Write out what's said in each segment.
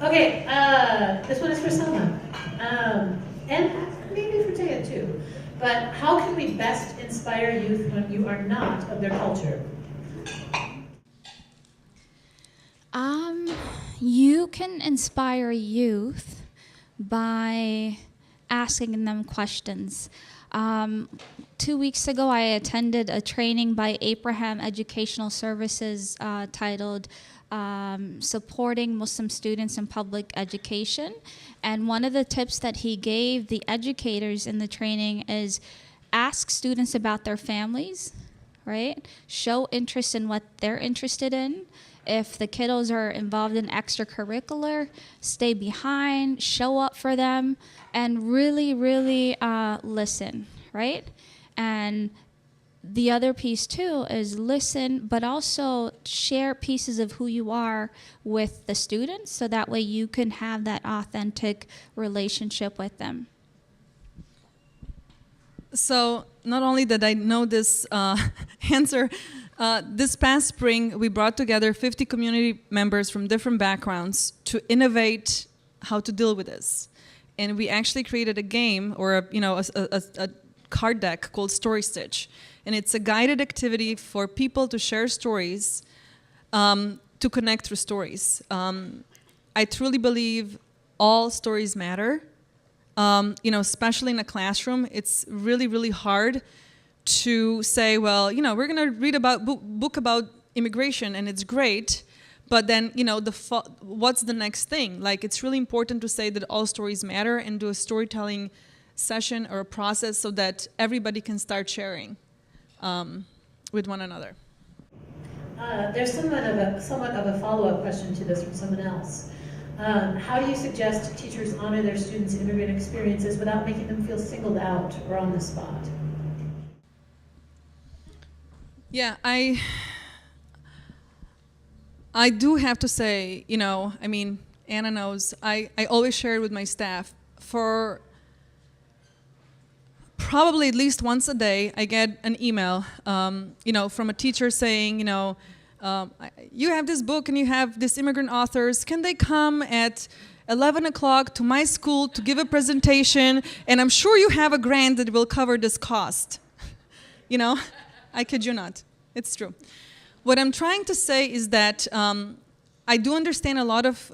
Okay, this one is for Selma. And maybe for Taya too. But how can we best inspire youth when you are not of their culture? You can inspire youth by asking them questions. 2 weeks ago, I attended a training by Abraham Educational Services titled Supporting Muslim Students in Public Education. And one of the tips that he gave the educators in the training is ask students about their families, right? Show interest in what they're interested in. If the kiddos are involved in extracurricular, stay behind, show up for them, and really, really listen, right? And the other piece too is listen, but also share pieces of who you are with the students, so that way you can have that authentic relationship with them. So not only did I know this answer, this past spring we brought together 50 community members from different backgrounds to innovate how to deal with this. And we actually created a game, or a card deck called Story Stitch. And it's a guided activity for people to share stories, to connect through stories. I truly believe all stories matter. Especially in a classroom, it's really, really hard to say, well, we're going to read about book about immigration and it's great, but then, what's the next thing? Like, it's really important to say that all stories matter and do a storytelling session or a process so that everybody can start sharing with one another. There's somewhat of a follow-up question to this from someone else. How do you suggest teachers honor their students' immigrant experiences without making them feel singled out or on the spot? Yeah, I do have to say, Anna knows, I always share it with my staff. For probably at least once a day, I get an email, from a teacher saying, you have this book and you have these immigrant authors. Can they come at 11 o'clock to my school to give a presentation? And I'm sure you have a grant that will cover this cost. I kid you not. It's true. What I'm trying to say is that I do understand a lot of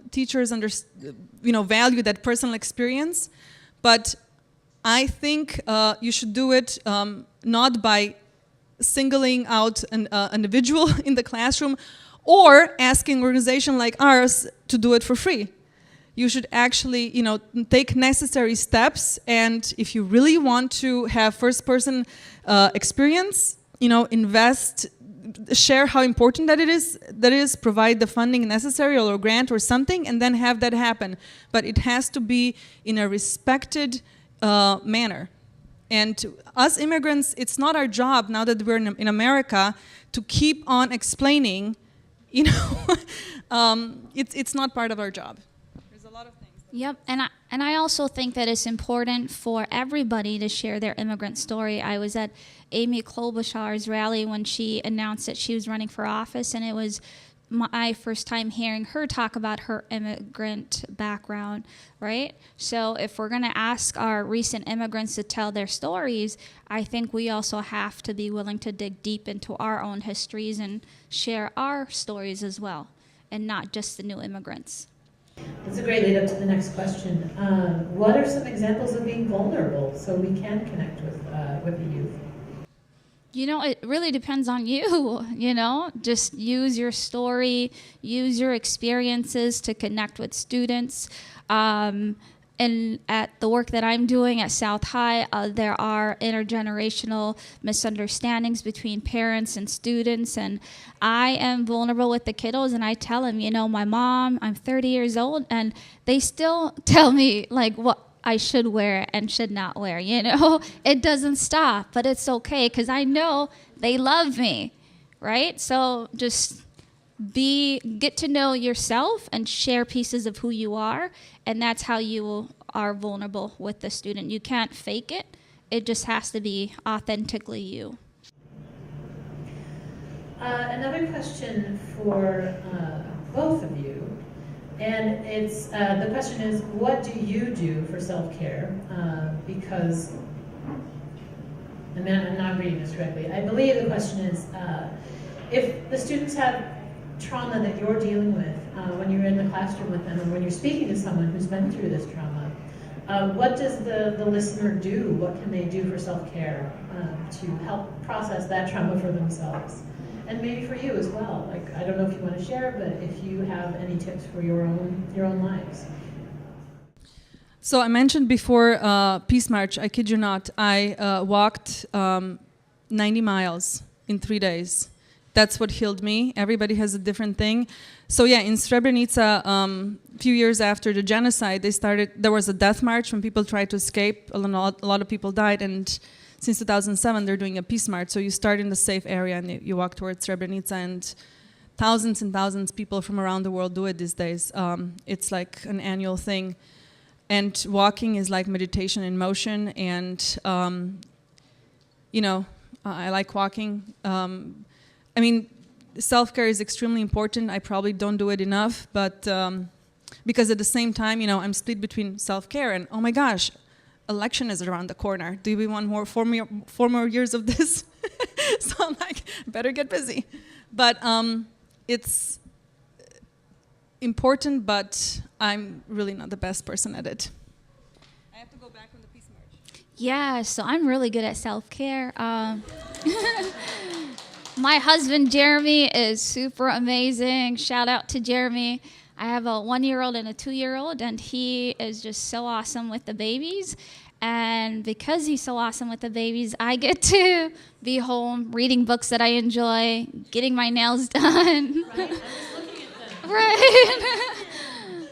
teachers value that personal experience, but I think you should do it not by singling out an individual in the classroom or asking an organization like ours to do it for free. You should actually, take necessary steps, and if you really want to have first-person experience, invest, share how important that is, provide the funding necessary or a grant or something, and then have that happen. But it has to be in a respected manner. And to us immigrants, it's not our job, now that we're in America, to keep on explaining, it's not part of our job. There's a lot of things. Yep, and I also think that it's important for everybody to share their immigrant story. I was at Amy Klobuchar's rally when she announced that she was running for office, and it was my first time hearing her talk about her immigrant background, right? So if we're going to ask our recent immigrants to tell their stories, I think we also have to be willing to dig deep into our own histories and share our stories as well, and not just the new immigrants. That's a great lead up to the next question. What are some examples of being vulnerable so we can connect with the youth? It really depends on you, Just use your story, use your experiences to connect with students. And at the work that I'm doing at South High, there are intergenerational misunderstandings between parents and students. And I am vulnerable with the kiddos, and I tell them, my mom, I'm 30 years old, and they still tell me, what I should wear and should not wear, It doesn't stop, but it's okay because I know they love me, right? So just get to know yourself and share pieces of who you are, and that's how you are vulnerable with the student. You can't fake it. It just has to be authentically you. Another question for both of you. And it's the question is, what do you do for self-care? Because, and I'm not reading this correctly, I believe the question is, if the students have trauma that you're dealing with when you're in the classroom with them, or when you're speaking to someone who's been through this trauma, what does the listener do? What can they do for self-care to help process that trauma for themselves? And maybe for you as well. Like, I don't know if you want to share, but if you have any tips for your own lives. So I mentioned before Peace March. I kid you not. I walked 90 miles in 3 days. That's what healed me. Everybody has a different thing. So yeah, in Srebrenica, a few years after the genocide, there was a death march when people tried to escape. A lot of people died, and since 2007, they're doing a peace march. So you start in the safe area and you walk towards Srebrenica, and thousands of people from around the world do it these days. It's like an annual thing. And walking is like meditation in motion. And, I like walking. I mean, self-care is extremely important. I probably don't do it enough, but because at the same time, I'm split between self-care and, oh my gosh, election is around the corner. Do we want four more years of this? So I'm like, better get busy. But it's important, but I'm really not the best person at it. I have to go back on the Peace March. Yeah, so I'm really good at self-care. My husband, Jeremy, is super amazing. Shout out to Jeremy. I have a 1-year-old and a 2-year-old, and he is just so awesome with the babies. And because he's so awesome with the babies, I get to be home reading books that I enjoy, getting my nails done. Right? I'm just looking at them. Right.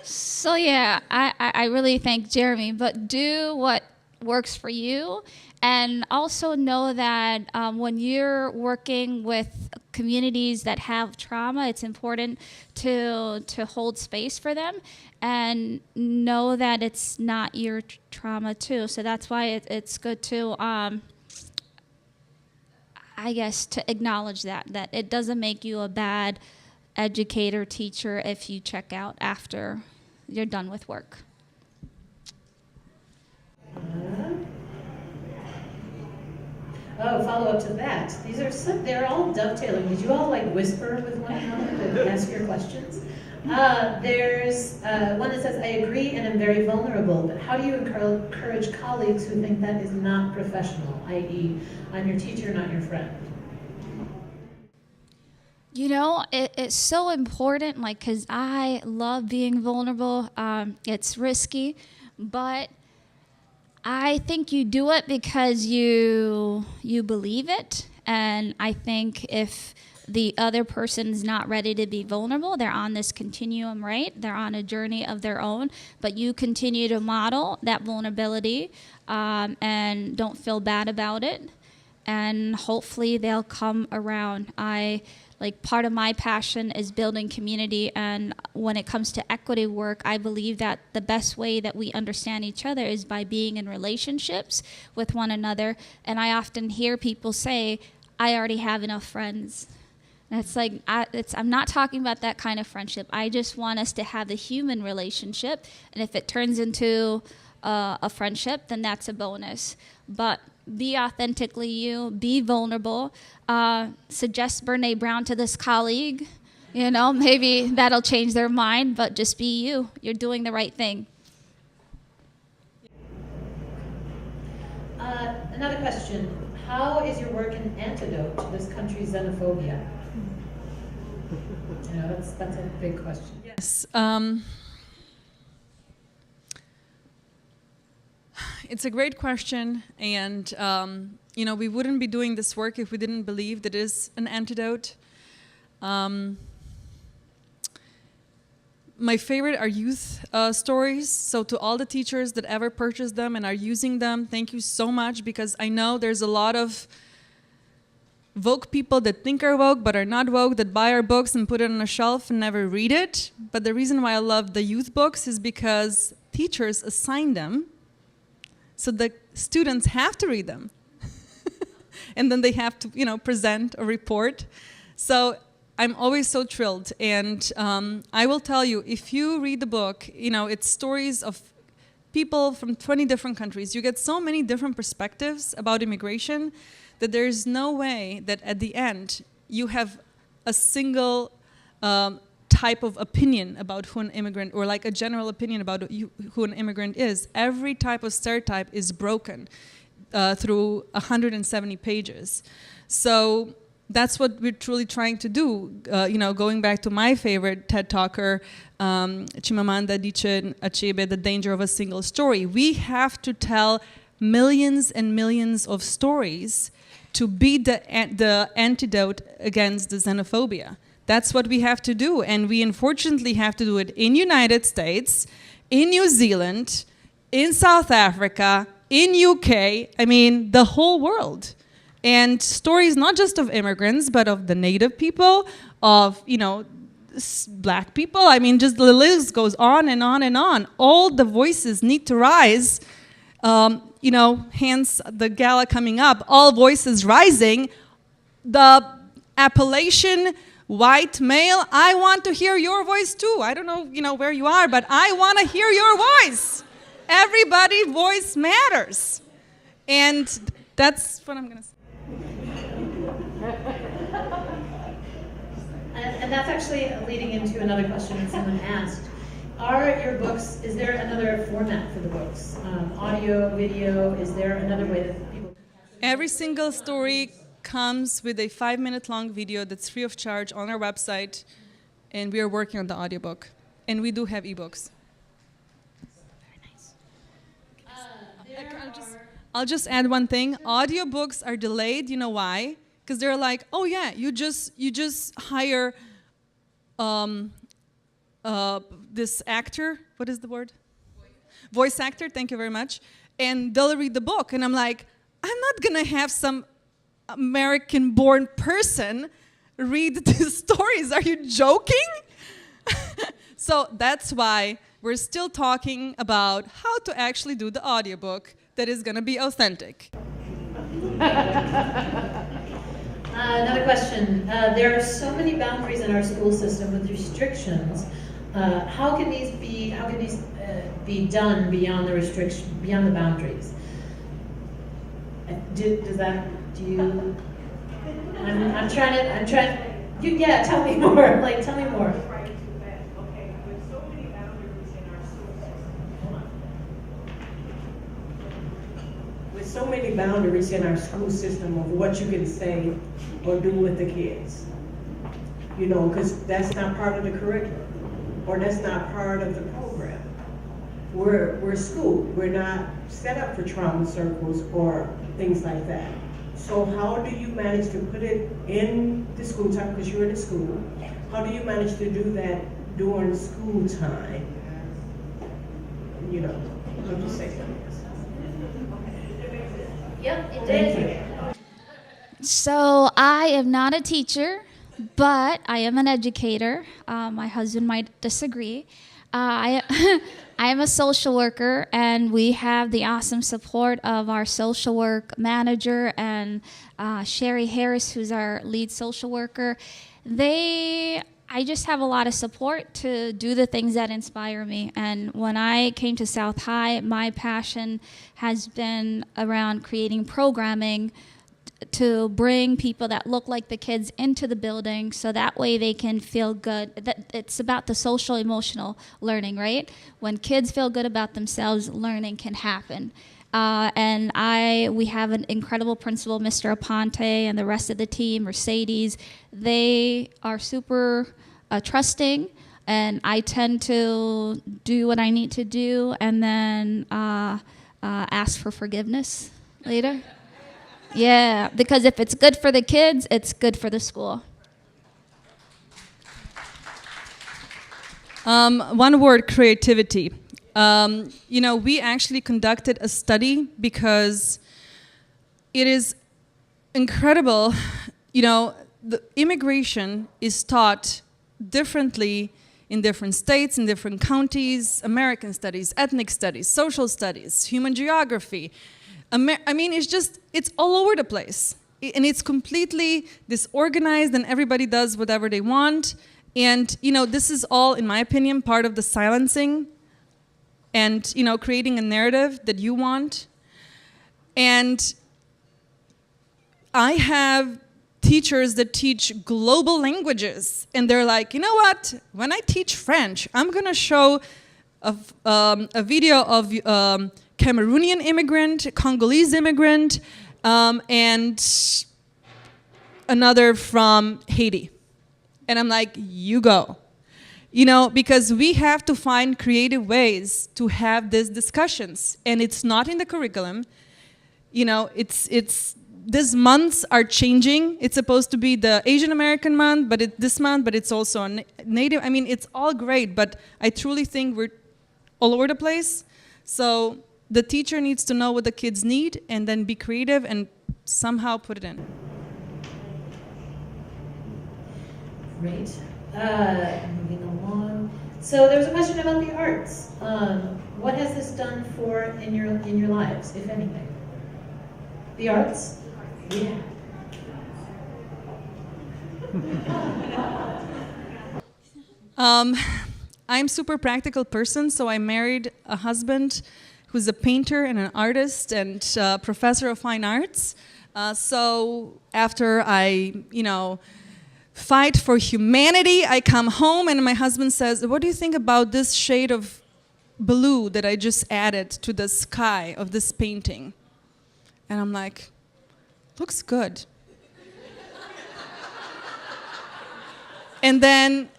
So yeah, I really thank Jeremy, but do what works for you. And also know that when you're working with communities that have trauma, it's important to hold space for them and know that it's not your trauma too. So that's why it's good to, I guess, to acknowledge that it doesn't make you a bad educator, teacher if you check out after you're done with work. Oh, follow up to that. They're all dovetailing. Did you all whisper with one another to ask your questions? There's one that says, I agree and am very vulnerable, but how do you encourage colleagues who think that is not professional, i.e., I'm your teacher, not your friend? It's so important, because I love being vulnerable. It's risky, but I think you do it because you believe it. And I think if the other person's not ready to be vulnerable, they're on this continuum, right? They're on a journey of their own, but you continue to model that vulnerability and don't feel bad about it. And hopefully they'll come around. Part of my passion is building community, and when it comes to equity work, I believe that the best way that we understand each other is by being in relationships with one another. And I often hear people say, I already have enough friends. And it's I'm not talking about that kind of friendship. I just want us to have a human relationship, and if it turns into a friendship, then that's a bonus. But be authentically you, be vulnerable. Suggest Brene Brown to this colleague. Maybe that'll change their mind, but just be you. You're doing the right thing. Another question. How is your work an antidote to this country's xenophobia? That's a big question. Yes. It's a great question, and we wouldn't be doing this work if we didn't believe that it is an antidote. My favorite are youth stories. So to all the teachers that ever purchased them and are using them, thank you so much, because I know there's a lot of woke people that think are woke but are not woke, that buy our books and put it on a shelf and never read it. But the reason why I love the youth books is because teachers assign them, so the students have to read them. And then they have to, present a report. So I'm always so thrilled. And I will tell you, if you read the book, it's stories of people from 20 different countries. You get so many different perspectives about immigration that there's no way that at the end you have a single type of opinion about who an immigrant, or like a general opinion about who an immigrant is. Every type of stereotype is broken through 170 pages. So that's what we're truly trying to do. Going back to my favorite TED talker, Chimamanda Adichie Achebe, The Danger of a Single Story. We have to tell millions and millions of stories to be the antidote against the xenophobia. That's what we have to do, and we unfortunately have to do it in United States, in New Zealand, in South Africa, in UK, the whole world. And stories not just of immigrants, but of the native people, of, black people. Just the list goes on and on and on. All the voices need to rise, hence the gala coming up, all voices rising. The Appalachian white male, I want to hear your voice too. I don't know, where you are, but I want to hear your voice. Everybody's voice matters. And that's what I'm going to say. And that's actually leading into another question that someone asked. Are your books, is there another format for the books? Audio, video, is there another way that people... Every single story comes with a 5-minute long video that's free of charge on our website, and we are working on the audiobook. And we do have ebooks. Very nice. I'll just add one thing. Audiobooks are delayed. You know why? Because they're like, oh yeah, you just hire this actor. What is the word? Voice actor. Thank you very much. And they'll read the book, and I'm like, I'm not gonna have some American-born person read the stories. Are you joking? So that's why we're still talking about how to actually do the audiobook that is going to be authentic. Another question. There are so many boundaries in our school system with restrictions. How can these be done beyond the beyond the boundaries? I'm trying. Tell me more. Tell me more. Okay, with so many boundaries in our school system. With so many boundaries in our school system of what you can say or do with the kids, because that's not part of the curriculum, or that's not part of the program. We're school. We're not set up for trauma circles or things like that. So how do you manage to put it in the school time, because you're in the school, how do you manage to do that during school time? What you say? Yep, it did. So I am not a teacher, but I am an educator. My husband might disagree. I am a social worker, and we have the awesome support of our social work manager and Sherry Harris, who's our lead social worker. I just have a lot of support to do the things that inspire me. And when I came to South High, my passion has been around creating programming to bring people that look like the kids into the building, so that way they can feel good. It's about the social emotional learning, right? When kids feel good about themselves, learning can happen. We have an incredible principal, Mr. Aponte, and the rest of the team, Mercedes. They are super trusting, and I tend to do what I need to do and then ask for forgiveness later. Yeah, because if it's good for the kids, it's good for the school. One word, creativity. We actually conducted a study because it is incredible. The immigration is taught differently in different states, in different counties, American studies, ethnic studies, social studies, human geography. It's all over the place. and it's completely disorganized and everybody does whatever they want. And, this is all, in my opinion, part of the silencing and, creating a narrative that you want. And I have teachers that teach global languages, and they're like, you know what? When I teach French, I'm going to show a video of Cameroonian immigrant, Congolese immigrant, and another from Haiti. And I'm like, you go. Because we have to find creative ways to have these discussions. And it's not in the curriculum. These months are changing. It's supposed to be the Asian American month, but it's also a Native. I mean, it's all great, but I truly think we're all over the place. So the teacher needs to know what the kids need and then be creative and somehow put it in. Great. Moving along. So there was a question about the arts. What has this done in your lives, if anything? The arts? Yeah. I'm a super practical person, so I married a husband who's a painter and an artist and professor of fine arts. So after I, fight for humanity, I come home and my husband says, what do you think about this shade of blue that I just added to the sky of this painting? And I'm like, looks good. And then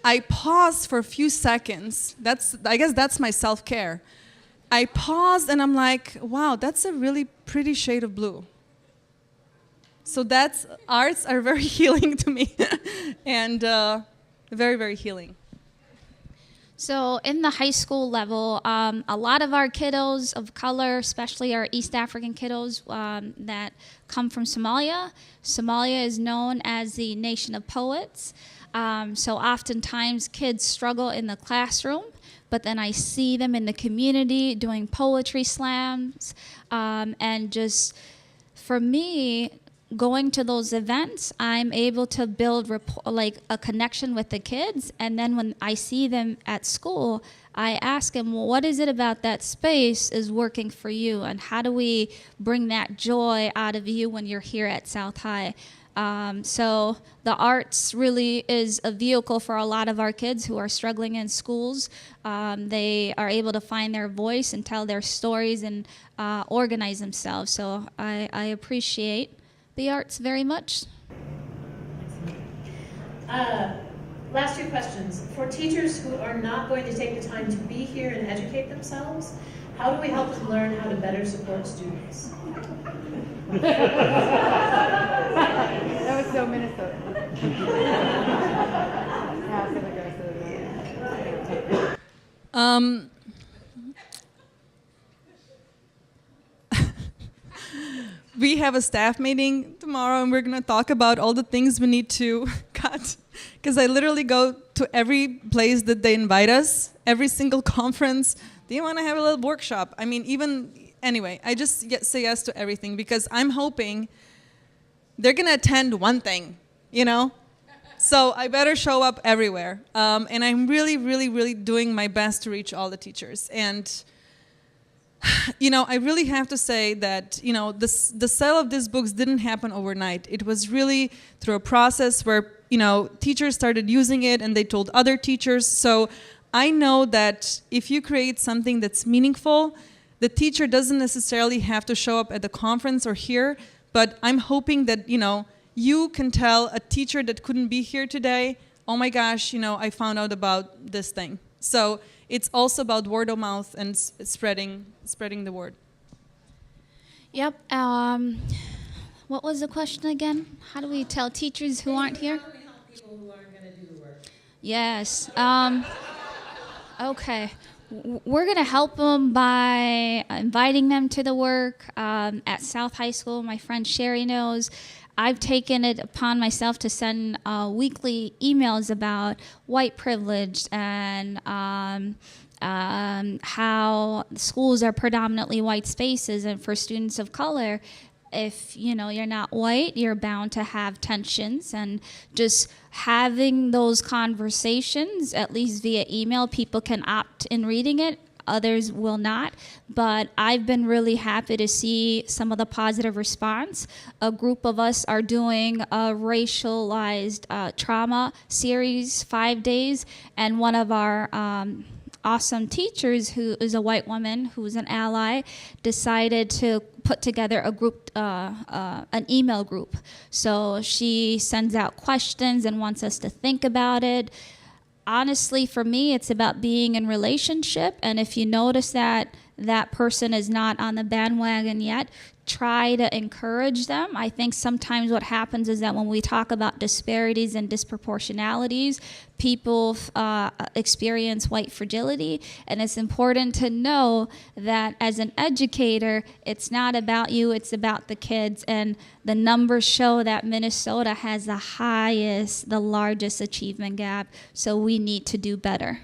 I pause for a few seconds. I guess that's my self-care. I paused and I'm like, wow, that's a really pretty shade of blue. So arts are very healing to me and very, very healing. So in the high school level, a lot of our kiddos of color, especially our East African kiddos that come from Somalia. Somalia is known as the nation of poets. So oftentimes kids struggle in the classroom, but then I see them in the community doing poetry slams. And just for me, going to those events, I'm able to build a connection with the kids. And then when I see them at school, I ask them, well, what is it about that space is working for you? And how do we bring that joy out of you when you're here at South High? So the arts really is a vehicle for a lot of our kids who are struggling in schools. They are able to find their voice and tell their stories and organize themselves. So I appreciate the arts very much. Last two questions. For teachers who are not going to take the time to be here and educate themselves, how do we help them learn how to better support students? That was so Minnesota. We have a staff meeting tomorrow and we're going to talk about all the things we need to cut. Because I literally go to every place that they invite us, every single conference. Do you want to have a little workshop? I mean, anyway, I just say yes to everything because I'm hoping they're going to attend one thing, So I better show up everywhere. And I'm really, really, really doing my best to reach all the teachers. And I really have to say that, the sale of these books didn't happen overnight. It was really through a process where, teachers started using it and they told other teachers. So I know that if you create something that's meaningful, the teacher doesn't necessarily have to show up at the conference or here, but I'm hoping that, you can tell a teacher that couldn't be here today, oh my gosh, I found out about this thing. So it's also about word of mouth and spreading the word. Yep. What was the question again? How do we tell teachers who aren't here? How do we help people who aren't going to do the work? Yes. Okay. We're going to help them by inviting them to the work at South High School. My friend Sherry knows. I've taken it upon myself to send weekly emails about white privilege and how schools are predominantly white spaces, and for students of color, if you're not white, you're bound to have tensions, and just having those conversations, at least via email, people can opt in reading it. Others will not, but I've been really happy to see some of the positive response. A group of us are doing a racialized trauma series, 5 days, and one of our awesome teachers, who is a white woman who's an ally, decided to put together a group, an email group. So she sends out questions and wants us to think about it. Honestly, for me, it's about being in relationship, and if you notice that that person is not on the bandwagon yet, try to encourage them. I think sometimes what happens is that when we talk about disparities and disproportionalities, people experience white fragility, and it's important to know that as an educator, it's not about you, it's about the kids, and the numbers show that Minnesota has the largest achievement gap, so we need to do better.